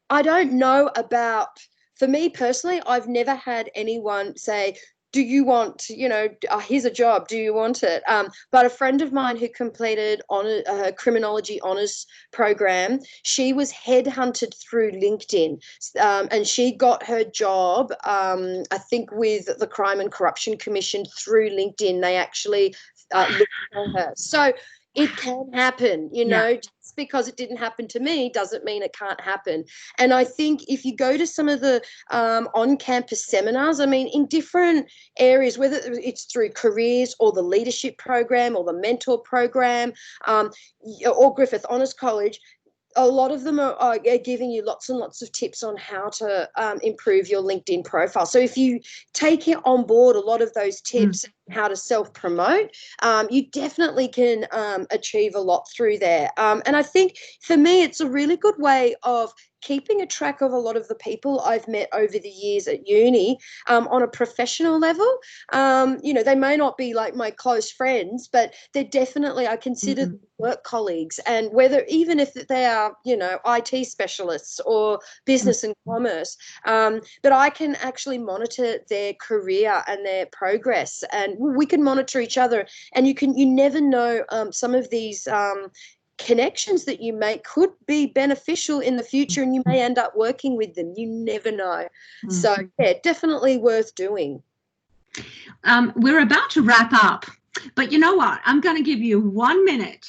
don't know about, for me personally, I've never had anyone say, do you want, you know, here's a job, do you want it? But a friend of mine who completed a criminology honours program, she was headhunted through LinkedIn, and she got her job, I think, with the Crime and Corruption Commission through LinkedIn. They actually looked for her. So it can happen, you know. Just because it didn't happen to me doesn't mean it can't happen. And I think if you go to some of the on-campus seminars, I mean, in different areas, whether it's through careers or the leadership program or the mentor program, or Griffith Honours College, a lot of them are giving you lots and lots of tips on how to improve your LinkedIn profile. So if you take it on board, a lot of those tips, how to self-promote, you definitely can achieve a lot through there. And I think for me, it's a really good way of keeping a track of a lot of the people I've met over the years at uni on a professional level. They may not be like my close friends, but they're definitely, I consider them work colleagues, and whether even if they are, IT specialists or business and commerce, but I can actually monitor their career and their progress, and we can monitor each other. And you never know, some of these connections that you make could be beneficial in the future, and you may end up working with them. You never know. So yeah, definitely worth doing. We're about to wrap up, but you know what? I'm going to give you 1 minute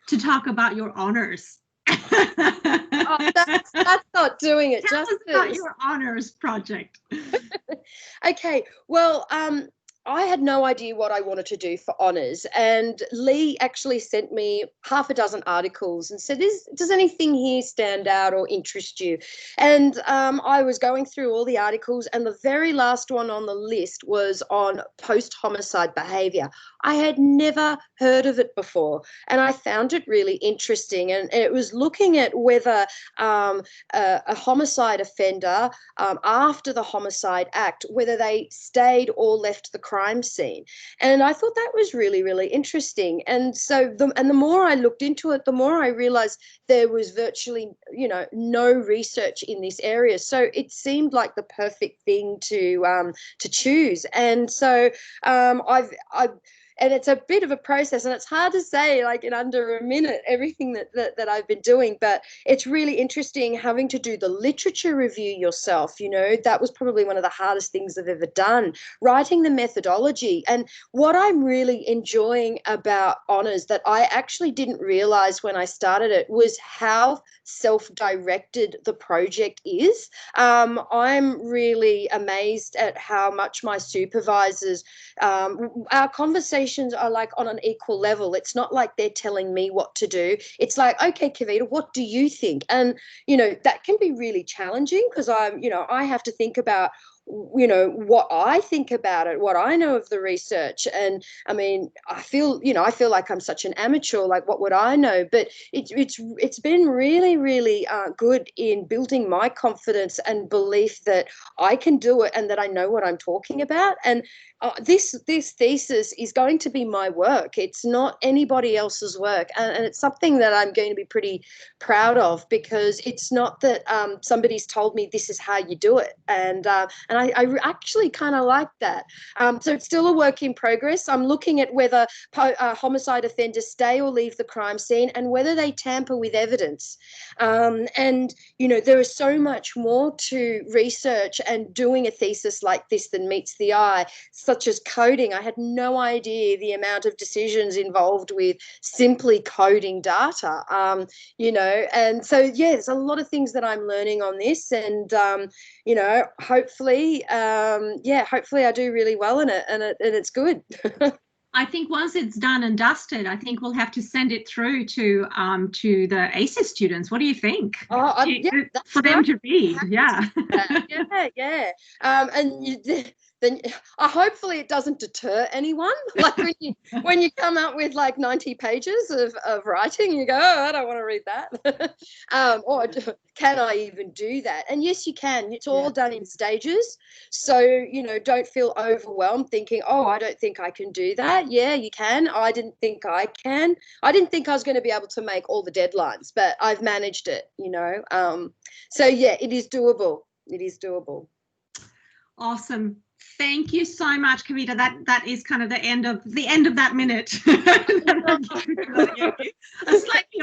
to talk about your honors. Oh, that's not doing it Tell justice. us about your honors project. Okay, well, I had no idea what I wanted to do for honours, and Lee actually sent me half a dozen articles and said, does anything here stand out or interest you? And I was going through all the articles, and the very last one on the list was on post-homicide behaviour. I had never heard of it before, and I found it really interesting. And it was looking at whether a homicide offender, after the Homicide Act, whether they stayed or left the crime scene. And I thought that was really, really interesting. And so the more I looked into it, the more I realized there was virtually, no research in this area. So it seemed like the perfect thing to choose. And so and it's a bit of a process, and it's hard to say like in under a minute everything that I've been doing, but it's really interesting having to do the literature review yourself. That was probably one of the hardest things I've ever done, writing the methodology. And what I'm really enjoying about honours that I actually didn't realise when I started it was how self-directed the project is. I'm really amazed at how much my supervisors, our conversations are like on an equal level. It's not like they're telling me what to do. It's like, okay, Kavita, what do you think? And, that can be really challenging, because I have to think about what I think about it, what I know of the research. And I mean, I feel like I'm such an amateur, like what would I know? But it's been really, really good in building my confidence and belief that I can do it and that I know what I'm talking about. And this thesis is going to be my work. It's not anybody else's work, and it's something that I'm going to be pretty proud of, because it's not that somebody's told me this is how you do it. And I actually kind of like that. So it's still a work in progress. I'm looking at whether homicide offenders stay or leave the crime scene, and whether they tamper with evidence. And there is so much more to research and doing a thesis like this than meets the eye, such as coding. I had no idea the amount of decisions involved with simply coding data, and so, yeah, there's a lot of things that I'm learning on this, and, hopefully I do really well in it, and it's good. I think once it's done and dusted, I think we'll have to send it through to the ACES students. What do you think? For them to read, yeah. Yeah. And then hopefully it doesn't deter anyone. Like when you come up with like 90 pages of writing, you go, oh, I don't want to read that. Or can I even do that? And yes, you can. It's all done in stages. So, don't feel overwhelmed thinking, oh, I don't think I can do that. Yeah, you can. I didn't think I can. I didn't think I was going to be able to make all the deadlines, but I've managed it, So, yeah, it is doable. It is doable. Awesome. Thank you so much, Kavita. That is kind of the end of that minute. Slightly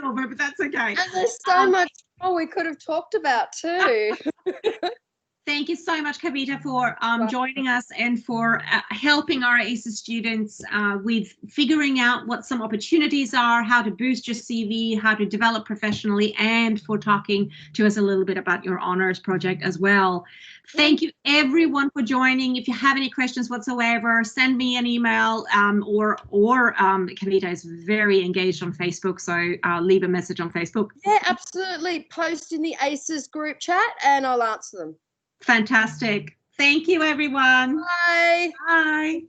over, but that's okay. And there's so much more we could have talked about too. Thank you so much, Kavita, for joining us and for helping our ACES students with figuring out what some opportunities are, how to boost your CV, how to develop professionally, and for talking to us a little bit about your honors project as well. Thank you, everyone, for joining. If you have any questions whatsoever, send me an email, or Kavita is very engaged on Facebook, so leave a message on Facebook. Yeah, absolutely. Post in the ACES group chat and I'll answer them. Fantastic. Thank you, everyone. Bye. Bye.